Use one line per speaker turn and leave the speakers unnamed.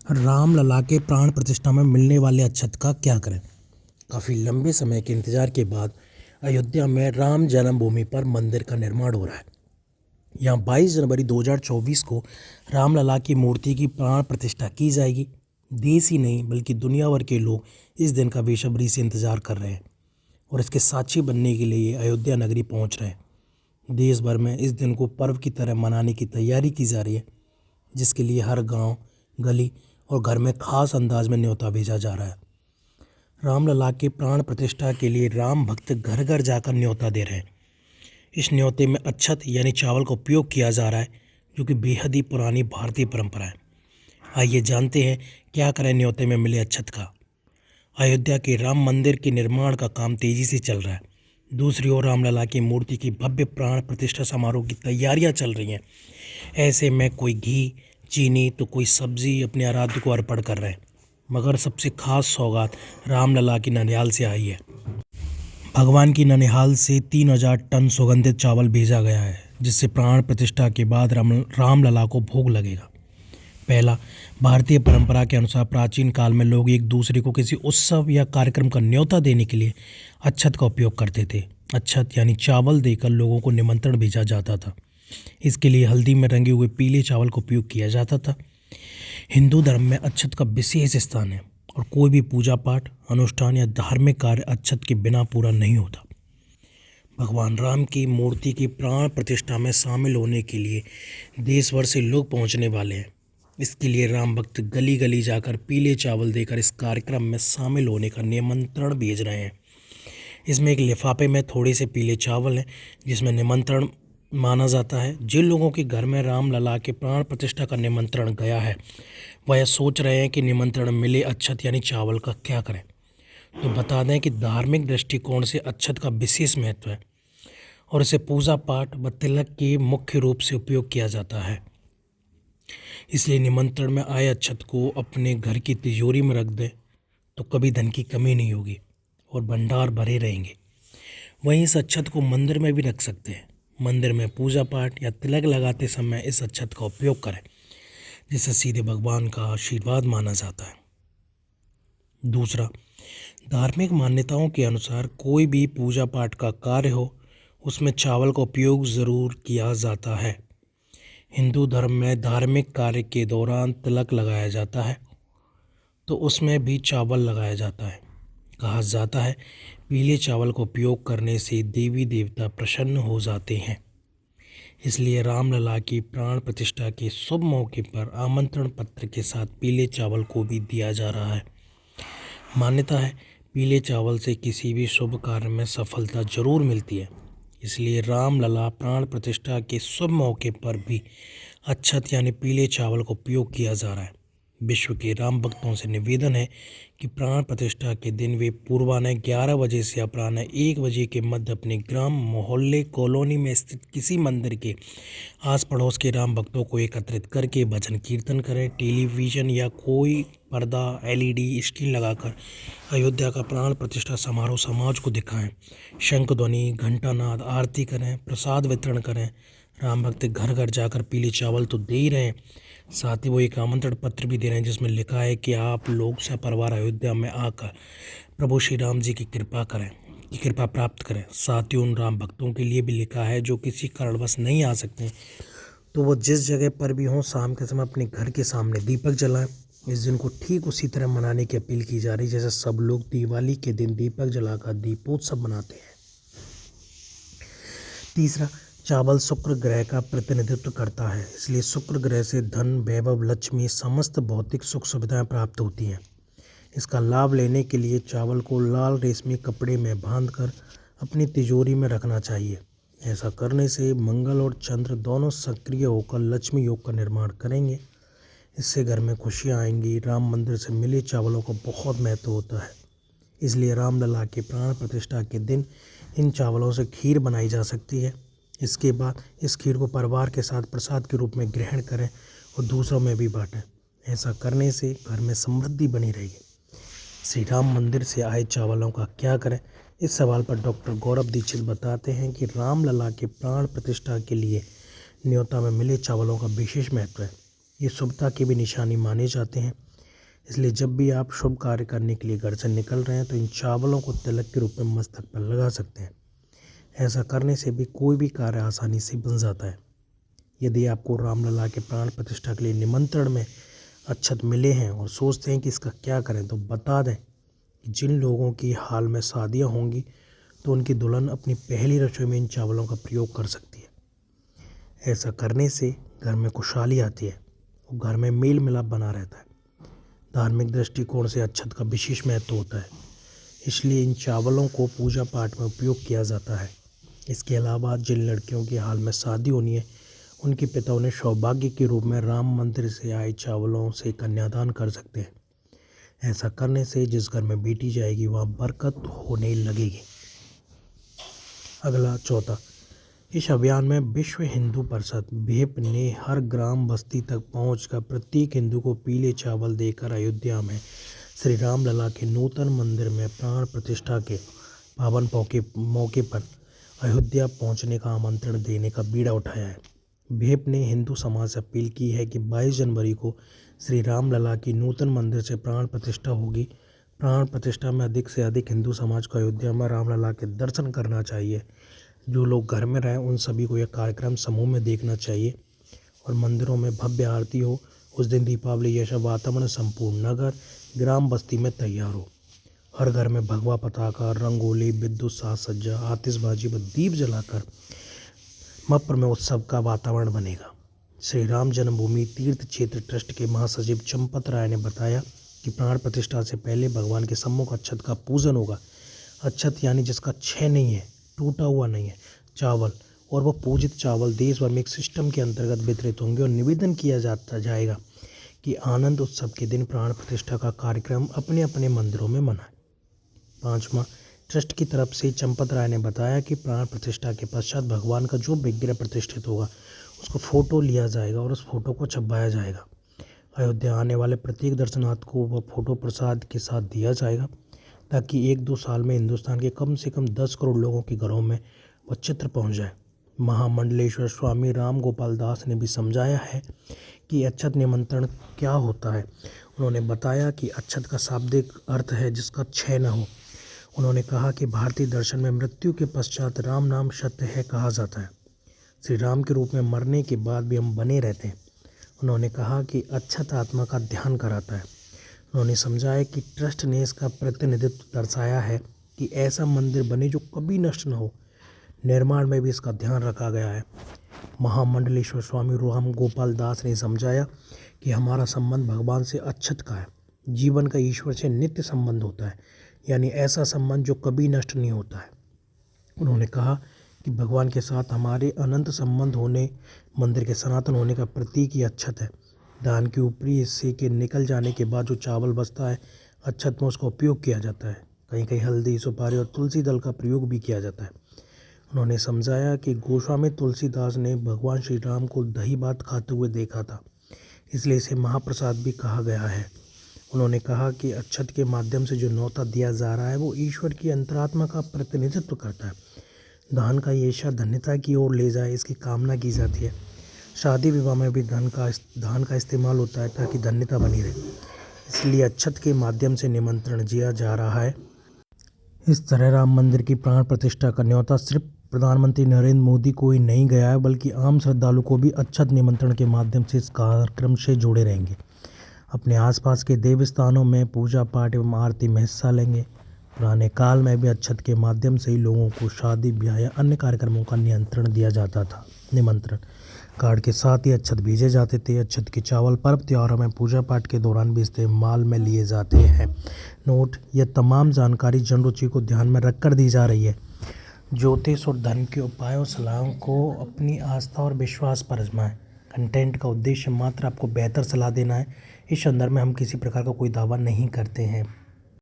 रामलला के प्राण प्रतिष्ठा में मिलने वाले अक्षत का क्या करें। काफ़ी लंबे समय के इंतजार के बाद अयोध्या में राम जन्मभूमि पर मंदिर का निर्माण हो रहा है। यहाँ 22 जनवरी 2024 को रामलला की मूर्ति की प्राण प्रतिष्ठा की जाएगी। देश ही नहीं बल्कि दुनिया भर के लोग इस दिन का बेसब्री से इंतजार कर रहे हैं और इसके साक्षी बनने के लिए अयोध्या नगरी पहुँच रहे हैं। देश भर में इस दिन को पर्व की तरह मनाने की तैयारी की जा रही है, जिसके लिए हर गांव, गली और घर में खास अंदाज में न्योता भेजा जा रहा है। रामलला के प्राण प्रतिष्ठा के लिए राम भक्त घर घर जाकर न्योता दे रहे हैं। इस न्योते में अक्षत यानी चावल का उपयोग किया जा रहा है, जो कि बेहद ही पुरानी भारतीय परंपरा है। आइए जानते हैं क्या करें न्योते में मिले अक्षत का। अयोध्या के राम मंदिर के निर्माण का काम तेजी से चल रहा है। दूसरी ओर रामलला की मूर्ति की भव्य प्राण प्रतिष्ठा समारोह की तैयारियां चल रही हैं। ऐसे में कोई घी, चीनी तो कोई सब्जी अपने आराध्य को अर्पण कर रहे हैं। मगर सबसे खास सौगात रामलला की ननिहाल से आई है। भगवान की ननिहाल से 3000 टन सुगंधित चावल भेजा गया है, जिससे प्राण प्रतिष्ठा के बाद रामलला को भोग लगेगा। पहला, भारतीय परंपरा के अनुसार प्राचीन काल में लोग एक दूसरे को किसी उत्सव या कार्यक्रम का न्योता देने के लिए अक्षत का उपयोग करते थे। अक्षत यानी चावल देकर लोगों को निमंत्रण भेजा जाता था। इसके लिए हल्दी में रंगे हुए पीले चावल का उपयोग किया जाता था। हिंदू धर्म में अक्षत का विशेष स्थान है और कोई भी पूजा पाठ, अनुष्ठान या धार्मिक कार्य अक्षत के बिना पूरा नहीं होता। भगवान राम की मूर्ति की प्राण प्रतिष्ठा में शामिल होने के लिए देश भर से लोग पहुंचने वाले हैं। इसके लिए राम भक्त गली गली जाकर पीले चावल देकर इस कार्यक्रम में शामिल होने का निमंत्रण भेज रहे हैं। इसमें एक लिफाफे में थोड़े से पीले चावल हैं, जिसमें निमंत्रण माना जाता है। जिन लोगों के घर में रामलला के प्राण प्रतिष्ठा का निमंत्रण गया है, वह यह सोच रहे हैं कि निमंत्रण मिले अक्षत यानी चावल का क्या करें। तो बता दें कि धार्मिक दृष्टिकोण से अक्षत का विशेष महत्व है और इसे पूजा पाठ व तिलक के मुख्य रूप से उपयोग किया जाता है। इसलिए निमंत्रण में आए अक्षत को अपने घर की तिजोरी में रख दें तो कभी धन की कमी नहीं होगी और भंडार भरे रहेंगे। वहीं इस अक्षत को मंदिर में भी रख सकते हैं। मंदिर में पूजा पाठ या तिलक लगाते समय इस अक्षत का उपयोग करें, जिसे सीधे भगवान का आशीर्वाद माना जाता है। दूसरा, धार्मिक मान्यताओं के अनुसार कोई भी पूजा पाठ का कार्य हो, उसमें चावल का उपयोग ज़रूर किया जाता है। हिंदू धर्म में धार्मिक कार्य के दौरान तिलक लगाया जाता है, तो उसमें भी चावल लगाया जाता है। कहा जाता है पीले चावल का उपयोग करने से देवी देवता प्रसन्न हो जाते हैं। इसलिए रामलला की प्राण प्रतिष्ठा के शुभ मौके पर आमंत्रण पत्र के साथ पीले चावल को भी दिया जा रहा है। मान्यता है पीले चावल से किसी भी शुभ कार्य में सफलता जरूर मिलती है। इसलिए रामलला प्राण प्रतिष्ठा के शुभ मौके पर भी अक्षत यानी पीले चावल का उपयोग किया जा रहा है। विश्व के राम भक्तों से निवेदन है कि प्राण प्रतिष्ठा के दिन वे पूर्वान्ह 11 बजे से अपराह्न 1 बजे के मध्य अपने ग्राम, मोहल्ले, कॉलोनी में स्थित किसी मंदिर के आस पड़ोस के राम भक्तों को एकत्रित करके भजन कीर्तन करें। टेलीविज़न या कोई पर्दा, LED स्क्रीन लगाकर अयोध्या का प्राण प्रतिष्ठा समारोह समाज को दिखाएं। शंख ध्वनि, घंटानाद, आरती करें, प्रसाद वितरण करें। राम भक्त घर घर जाकर पीले चावल तो दे ही रहे हैं, साथ ही वो एक आमंत्रण पत्र भी दे रहे हैं, जिसमें लिखा है कि आप लोग सपरिवार अयोध्या में आकर प्रभु श्री राम जी की कृपा प्राप्त करें। साथ ही उन राम भक्तों के लिए भी लिखा है जो किसी कारणवश नहीं आ सकते, तो वो जिस जगह पर भी हों, शाम के समय अपने घर के सामने दीपक जलाएं। इस दिन को ठीक उसी तरह मनाने की अपील की जा रही है जैसे सब लोग दिवाली के दिन दीपक जलाकर दीपोत्सव मनाते हैं। तीसरा, चावल शुक्र ग्रह का प्रतिनिधित्व करता है, इसलिए शुक्र ग्रह से धन, वैभव, लक्ष्मी, समस्त भौतिक सुख सुविधाएं प्राप्त होती हैं। इसका लाभ लेने के लिए चावल को लाल रेशमी कपड़े में बांधकर अपनी तिजोरी में रखना चाहिए। ऐसा करने से मंगल और चंद्र दोनों सक्रिय होकर लक्ष्मी योग का निर्माण करेंगे। इससे घर में खुशियाँ आएंगी। राम मंदिर से मिले चावलों का बहुत महत्व होता है, इसलिए रामलला के प्राण प्रतिष्ठा के दिन इन चावलों से खीर बनाई जा सकती है। इसके बाद इस खीर को परिवार के साथ प्रसाद के रूप में ग्रहण करें और दूसरों में भी बांटें। ऐसा करने से घर में समृद्धि बनी रहेगी। श्री राम मंदिर से आए चावलों का क्या करें, इस सवाल पर डॉक्टर गौरव दीक्षित बताते हैं कि रामलला के प्राण प्रतिष्ठा के लिए न्योता में मिले चावलों का विशेष महत्व है। ये शुभता की भी निशानी माने जाते हैं। इसलिए जब भी आप शुभ कार्य करने के लिए घर से निकल रहे हैं तो इन चावलों को तिलक के रूप में मस्तक पर लगा सकते हैं। ऐसा करने से भी कोई भी कार्य आसानी से बन जाता है। यदि आपको रामलला के प्राण प्रतिष्ठा के लिए निमंत्रण में अक्षत मिले हैं और सोचते हैं कि इसका क्या करें, तो बता दें कि जिन लोगों की हाल में शादियां होंगी तो उनकी दुल्हन अपनी पहली रसोई में इन चावलों का प्रयोग कर सकती है। ऐसा करने से घर में खुशहाली आती है और घर में मेल मिलाप बना रहता है। धार्मिक दृष्टिकोण से अक्षत का विशेष महत्व होता है, इसलिए इन चावलों को पूजा पाठ में उपयोग किया जाता है। इसके अलावा जिन लड़कियों की हाल में शादी होनी है उनके पिता उन्हें सौभाग्य के रूप में राम मंदिर से आए चावलों से कन्यादान कर सकते हैं। ऐसा करने से जिस घर में बेटी जाएगी वहाँ बरकत होने लगेगी। अगला चौथा, इस अभियान में विश्व हिंदू परिषद भेप ने हर ग्राम बस्ती तक पहुंचकर प्रत्येक हिंदू को पीले चावल देकर अयोध्या में श्री रामलला के नूतन मंदिर में प्राण प्रतिष्ठा के पावन मौके पर अयोध्या पहुंचने का आमंत्रण देने का बीड़ा उठाया है। भेप ने हिंदू समाज से अपील की है कि 22 जनवरी को श्री रामलला की नूतन मंदिर से प्राण प्रतिष्ठा होगी। प्राण प्रतिष्ठा में अधिक से अधिक हिंदू समाज को अयोध्या में रामलला के दर्शन करना चाहिए। जो लोग घर में रहें उन सभी को यह कार्यक्रम समूह में देखना चाहिए और मंदिरों में भव्य आरती हो। उस दिन दीपावली जैसा वातावरण संपूर्ण नगर ग्राम बस्ती में तैयार हो। हर घर में भगवा पताका, रंगोली, विद्युत साज सज्जा, आतिशबाजी व दीप जलाकर मप्र में उत्सव का वातावरण बनेगा। श्री राम जन्मभूमि तीर्थ क्षेत्र ट्रस्ट के महासचिव चंपत राय ने बताया कि प्राण प्रतिष्ठा से पहले भगवान के सम्मुख अक्षत का पूजन होगा। अक्षत यानी जिसका क्षय नहीं है, टूटा हुआ नहीं है, चावल, और वह पूजित चावल देश भर में एक सिस्टम के अंतर्गत वितरित होंगे और निवेदन किया जाएगा कि आनंद उत्सव के दिन प्राण प्रतिष्ठा का कार्यक्रम अपने अपने मंदिरों में मनाएं। 5वां, ट्रस्ट की तरफ से चंपत राय ने बताया कि प्राण प्रतिष्ठा के पश्चात भगवान का जो विग्रह प्रतिष्ठित होगा उसको फोटो लिया जाएगा और उस फोटो को छपवाया जाएगा। अयोध्या आने वाले प्रत्येक दर्शनार्थ को वह फोटो प्रसाद के साथ दिया जाएगा ताकि 1-2 साल में हिंदुस्तान के कम से कम 10 करोड़ लोगों के घरों में वह चित्र पहुंच जाए। महामंडलेश्वर स्वामी राम गोपाल दास ने भी समझाया है कि अक्षत निमंत्रण क्या होता है। उन्होंने बताया कि अक्षत का शाब्दिक अर्थ है जिसका क्षय न हो। उन्होंने कहा कि भारतीय दर्शन में मृत्यु के पश्चात राम नाम सत्य है कहा जाता है। श्री राम के रूप में मरने के बाद भी हम बने रहते हैं। उन्होंने कहा कि अक्षत आत्मा का ध्यान कराता है। उन्होंने समझाया कि ट्रस्ट ने इसका प्रतिनिधित्व दर्शाया है कि ऐसा मंदिर बने जो कभी नष्ट न हो। निर्माण में भी इसका ध्यान रखा गया है। महामंडलेश्वर स्वामी राम गोपाल दास ने समझाया कि हमारा संबंध भगवान से अक्षत का है। जीवन का ईश्वर से नित्य संबंध होता है, यानी ऐसा संबंध जो कभी नष्ट नहीं होता है। उन्होंने कहा कि भगवान के साथ हमारे अनंत संबंध होने, मंदिर के सनातन होने का प्रतीक ही अक्षत है। दान के ऊपरी हिस्से के निकल जाने के बाद जो चावल बचता है, अक्षत में उसका उपयोग किया जाता है। कहीं कहीं हल्दी, सुपारी और तुलसी दल का प्रयोग भी किया जाता है। उन्होंने समझाया कि गोस्वामी तुलसीदास ने भगवान श्री राम को दही भात खाते हुए देखा था, इसलिए इसे महाप्रसाद भी कहा गया है। उन्होंने कहा कि अक्षत के माध्यम से जो न्योता दिया जा रहा है वो ईश्वर की अंतरात्मा का प्रतिनिधित्व करता है। दान का ये ईर्षा धन्यता की ओर ले जाए, इसकी कामना की जाती है। शादी विवाह में भी धान का इस्तेमाल होता है ताकि धन्यता बनी रहे, इसलिए अक्षत के माध्यम से निमंत्रण दिया जा रहा है। इस तरह राम मंदिर की प्राण प्रतिष्ठा का न्योता सिर्फ प्रधानमंत्री नरेंद्र मोदी को ही नहीं गया है, बल्कि आम श्रद्धालु को भी अक्षत निमंत्रण के माध्यम से इस कार्यक्रम से जुड़े रहेंगे। अपने आसपास के देव स्थानों में पूजा पाठ एवं आरती में हिस्सा लेंगे। पुराने काल में भी अक्षत के माध्यम से ही लोगों को शादी, ब्याह या अन्य कार्यक्रमों का निमंत्रण कार्ड के साथ ही अक्षत भेजे जाते थे। अक्षत के चावल पर्व त्योहारों में पूजा पाठ के दौरान भी इस्तेमाल में लिए जाते हैं। नोट: यह तमाम जानकारी जन रुचि को ध्यान में रखकर दी जा रही है। ज्योतिष और धर्म के उपायों सलाहों को अपनी आस्था और विश्वास पर आजमाएं। कंटेंट का उद्देश्य मात्र आपको बेहतर सलाह देना है। इस संदर्भ में हम किसी प्रकार का कोई दावा नहीं करते हैं।